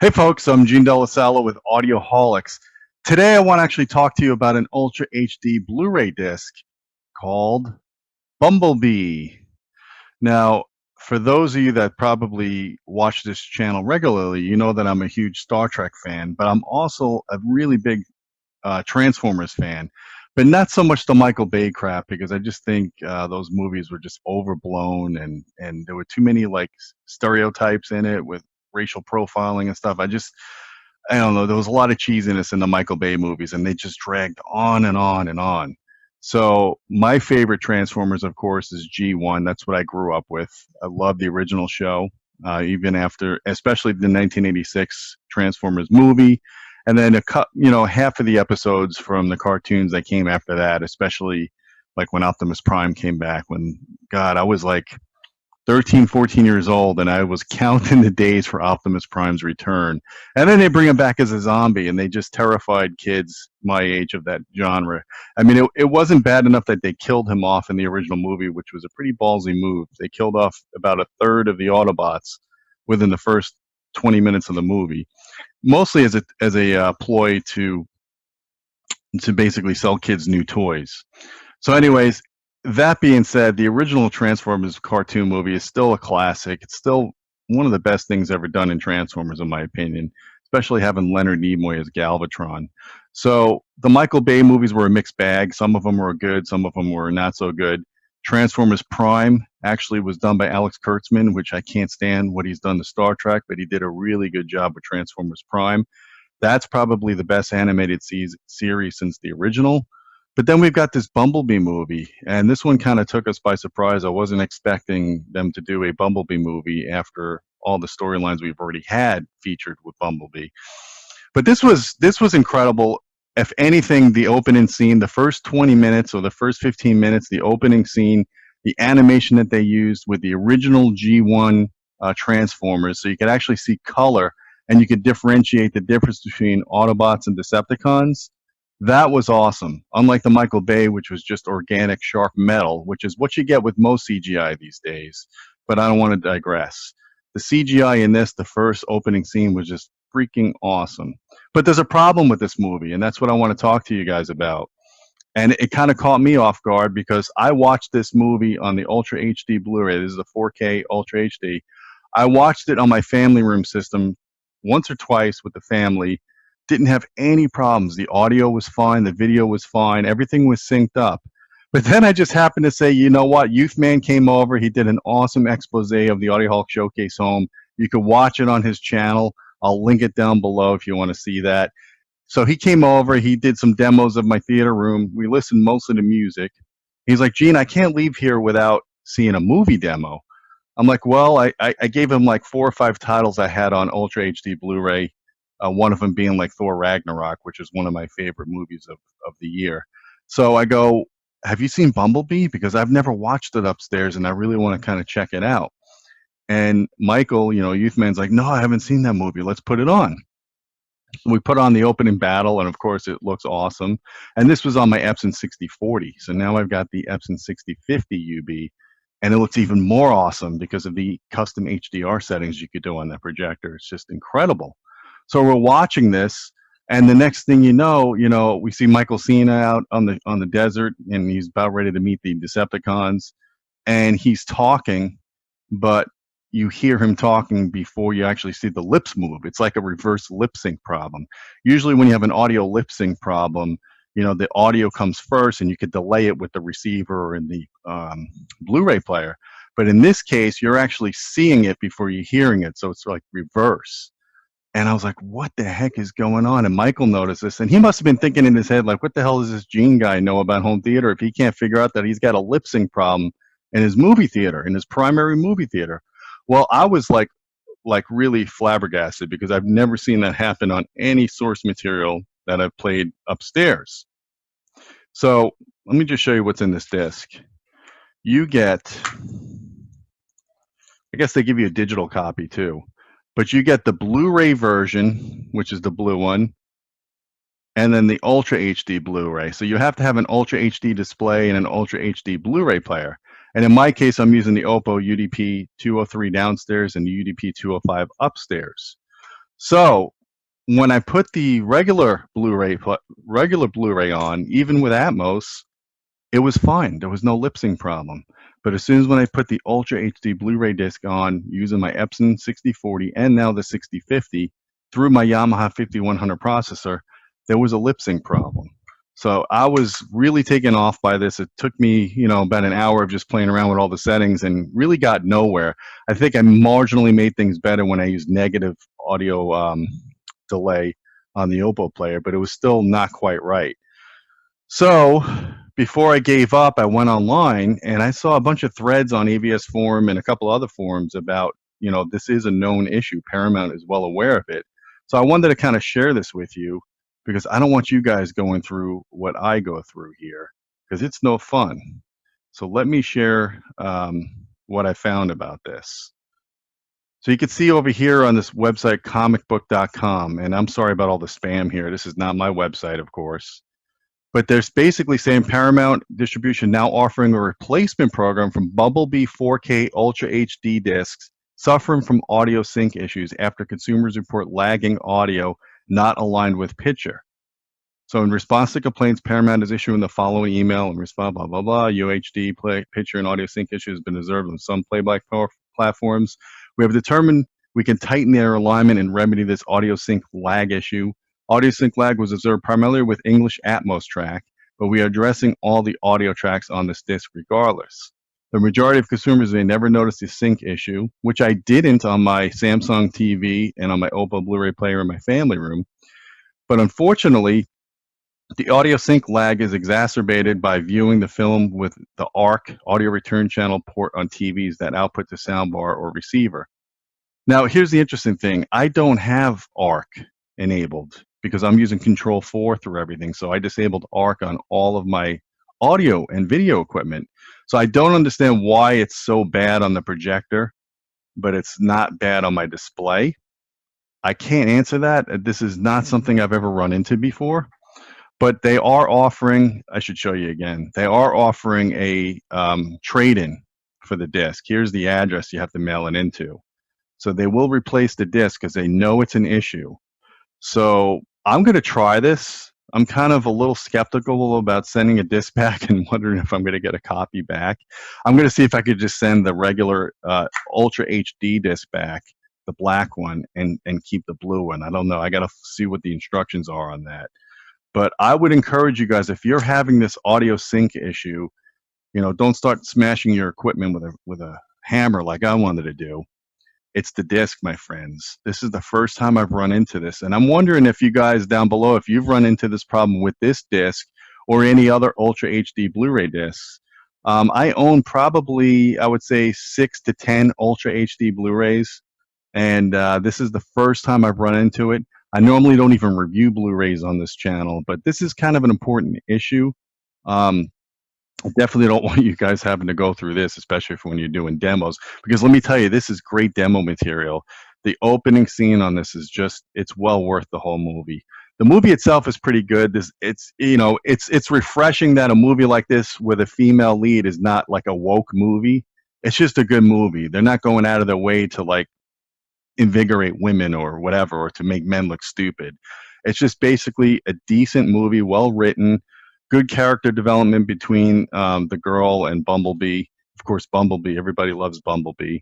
Hey folks, I'm Gene Delasalo with Audioholics. Today I want to actually talk to you about an Ultra HD Blu-ray disc called Bumblebee. Now, for those of you that probably watch this channel regularly, you know that I'm a huge Star Trek fan, but I'm also a really big Transformers fan. But not so much the Michael Bay crap, because I just think those movies were just overblown and there were too many like stereotypes in it with racial profiling and stuff. I don't know. There was a lot of cheesiness in the Michael Bay movies, and they just dragged on and on and on. So my favorite Transformers, of course, is G1. That's what I grew up with. I love the original show, even after, especially the 1986 Transformers movie, and then half of the episodes from the cartoons that came after that, especially like when Optimus Prime came back. When God, I was like 13, 14 years old, and I was counting the days for Optimus Prime's return. And then they bring him back as a zombie, and they just terrified kids my age of that genre. I mean, it wasn't bad enough that they killed him off in the original movie, which was a pretty ballsy move. They killed off about a third of the Autobots within the first 20 minutes of the movie, mostly as a ploy to basically sell kids new toys. So anyways, that being said, the original Transformers cartoon movie is still a classic. It's still one of the best things ever done in Transformers, in my opinion, especially having Leonard Nimoy as Galvatron. So the Michael Bay movies were a mixed bag. Some of them were good, some of them were not so good. Transformers Prime actually was done by Alex Kurtzman, which I can't stand what he's done to Star Trek, but he did a really good job with Transformers Prime. That's probably the best animated series since the original. But then we've got this Bumblebee movie, and this one kind of took us by surprise. I wasn't expecting them to do a Bumblebee movie after all the storylines we've already had featured with Bumblebee. But this was incredible. If anything, the opening scene, the first 20 minutes or the first 15 minutes, the opening scene, the animation that they used with the original G1 Transformers, so you could actually see color and you could differentiate the difference between Autobots and Decepticons. That was awesome. Unlike the Michael Bay, which was just organic, sharp metal, which is what you get with most CGI these days. But I don't want to digress. The CGI in this, the first opening scene, was just freaking awesome. But there's a problem with this movie, and that's what I want to talk to you guys about. And it kind of caught me off guard because I watched this movie on the Ultra HD Blu-ray. This is a 4K Ultra HD. I watched it on my family room system once or twice with the family. Didn't have any problems. The audio was fine, the video was fine, everything was synced up. But then I just happened to say, you know what? Youth Man came over. He did an awesome expose of the Audioholics Showcase Home. You can watch it on his channel. I'll link it down below if you want to see that. So he came over. He did some demos of my theater room. We listened mostly to music. He's like, Gene, I can't leave here without seeing a movie demo. I'm like, well, I gave him like 4 or 5 titles I had on Ultra HD Blu-ray. One of them being like Thor Ragnarok, which is one of my favorite movies of the year. So I go, have you seen Bumblebee? Because I've never watched it upstairs, and I really want to kind of check it out. And Michael, Youth Man's like, no, I haven't seen that movie. Let's put it on. So we put on the opening battle, and of course, it looks awesome. And this was on my Epson 6040. So now I've got the Epson 6050 UB, and it looks even more awesome because of the custom HDR settings you could do on that projector. It's just incredible. So we're watching this, and the next thing you know, we see Michael Cena out on the desert, and he's about ready to meet the Decepticons, and he's talking, but you hear him talking before you actually see the lips move. It's like a reverse lip sync problem. Usually when you have an audio lip sync problem, the audio comes first, and you could delay it with the receiver or in the Blu-ray player. But in this case, you're actually seeing it before you're hearing it, so it's like reverse. And I was like, what the heck is going on? And Michael noticed this, and he must have been thinking in his head, like, what the hell does this Gene guy know about home theater if he can't figure out that he's got a lip sync problem in his movie theater, in his primary movie theater? Well, I was like really flabbergasted because I've never seen that happen on any source material that I've played upstairs. So let me just show you what's in this disc. You get, I guess they give you a digital copy too. But you get the Blu-ray version, which is the blue one, and then the Ultra HD Blu-ray. So you have to have an Ultra HD display and an Ultra HD Blu-ray player. And in my case, I'm using the Oppo UDP 203 downstairs and the UDP 205 upstairs. So when I put the regular Blu-ray on, even with Atmos, it was fine. There was no lip sync problem. But as soon as when I put the Ultra HD Blu-ray disc on using my Epson 6040 and now the 6050 through my Yamaha 5100 processor, there was a lip sync problem. So I was really taken off by this. It took me, about an hour of just playing around with all the settings and really got nowhere. I think I marginally made things better when I used negative audio delay on the Oppo player, but it was still not quite right. So before I gave up, I went online and I saw a bunch of threads on AVS Forum and a couple other forums about, this is a known issue. Paramount is well aware of it. So I wanted to kind of share this with you because I don't want you guys going through what I go through here because it's no fun. So let me share what I found about this. So you can see over here on this website, comicbook.com, and I'm sorry about all the spam here. This is not my website, of course. But there's basically saying Paramount Distribution now offering a replacement program from BumbleBee 4K Ultra HD discs suffering from audio sync issues after consumers report lagging audio not aligned with picture. So in response to complaints, Paramount is issuing the following email in response, blah, blah, blah. UHD picture and audio sync issues have been observed on some playback platforms. We have determined we can tighten their alignment and remedy this audio sync lag issue. Audio sync lag was observed primarily with English Atmos track, but we are addressing all the audio tracks on this disc regardless. The majority of consumers may never notice the sync issue, which I didn't on my Samsung TV and on my Oppo Blu-ray player in my family room. But unfortunately, the audio sync lag is exacerbated by viewing the film with the ARC audio return channel port on TVs that output to soundbar or receiver. Now, here's the interesting thing. I don't have ARC enabled because I'm using Control 4 through everything. So I disabled ARC on all of my audio and video equipment. So I don't understand why it's so bad on the projector, but it's not bad on my display. I can't answer that. This is not something I've ever run into before. But they are offering, I should show you again, they are offering a trade-in for the disc. Here's the address you have to mail it into. So they will replace the disc because they know it's an issue. So I'm going to try this. I'm kind of a little skeptical about sending a disc back and wondering if I'm going to get a copy back. I'm going to see if I could just send the regular Ultra HD disc back, the black one, and keep the blue one. I don't know. I got to see what the instructions are on that. But I would encourage you guys, if you're having this audio sync issue, don't start smashing your equipment with a hammer like I wanted to do. It's the disc, my friends. This is the first time I've run into this. And I'm wondering if you guys down below, if you've run into this problem with this disc or any other Ultra HD Blu-ray discs. I own probably, I would say, 6 to 10 Ultra HD Blu-rays. And this is the first time I've run into it. I normally don't even review Blu-rays on this channel, but this is kind of an important issue. I definitely don't want you guys having to go through this, especially when you're doing demos, because let me tell you, this is great demo material. The opening scene on this is it's well worth the whole movie. The movie itself is pretty good. It's refreshing that a movie like this with a female lead is not like a woke movie. It's just a good movie. They're not going out of their way to like invigorate women or whatever, or to make men look stupid. It's just basically a decent movie, well written, good character development between the girl and Bumblebee. Of course, Bumblebee, everybody loves Bumblebee.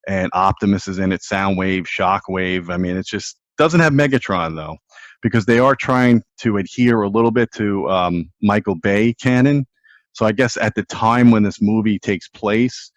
And Optimus is in it, Soundwave, Shockwave. I mean, it just doesn't have Megatron, though, because they are trying to adhere a little bit to Michael Bay canon. So I guess at the time when this movie takes place,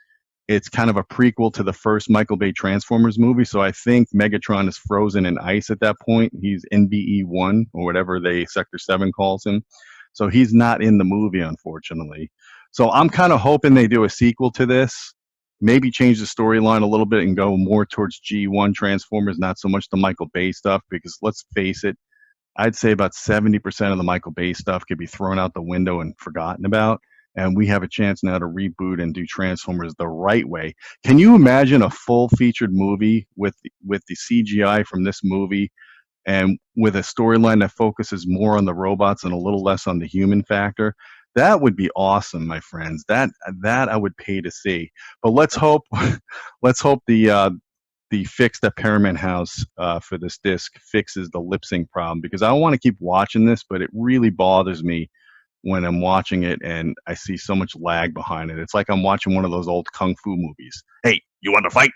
it's kind of a prequel to the first Michael Bay Transformers movie. So I think Megatron is frozen in ice at that point. He's NBE-1 or whatever Sector 7 calls him. So he's not in the movie, unfortunately. So I'm kind of hoping they do a sequel to this, maybe change the storyline a little bit and go more towards G1 Transformers, not so much the Michael Bay stuff, because let's face it, I'd say about 70% of the Michael Bay stuff could be thrown out the window and forgotten about. And we have a chance now to reboot and do Transformers the right way. Can you imagine a full featured movie with the CGI from this movie and with a storyline that focuses more on the robots and a little less on the human factor? That would be awesome, my friends. That I would pay to see. But let's hope the the fix that Paramount has for this disc fixes the lip sync problem, because I don't want to keep watching this, but it really bothers me when I'm watching it and I see so much lag behind it. It's like I'm watching one of those old kung fu movies. Hey, you want to fight?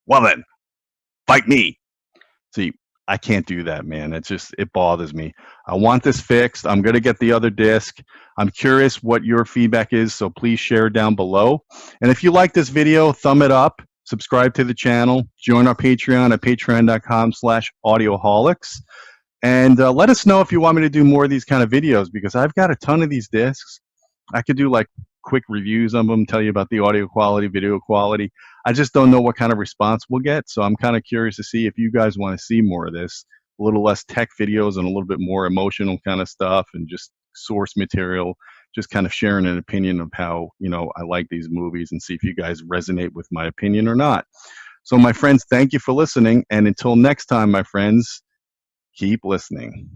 Well then, fight me. See, I can't do that, man. It bothers me. I want this fixed. I'm going to get the other disc. I'm curious what your feedback is, so please share down below. And if you like this video, thumb it up, subscribe to the channel, join our Patreon at patreon.com/audioholics. And let us know if you want me to do more of these kind of videos, because I've got a ton of these discs. I could do like quick reviews of them, tell you about the audio quality, video quality. I just don't know what kind of response we'll get. So I'm kind of curious to see if you guys want to see more of this, a little less tech videos and a little bit more emotional kind of stuff and just source material, just kind of sharing an opinion of how, I like these movies, and see if you guys resonate with my opinion or not. So my friends, thank you for listening. And until next time, my friends, keep listening.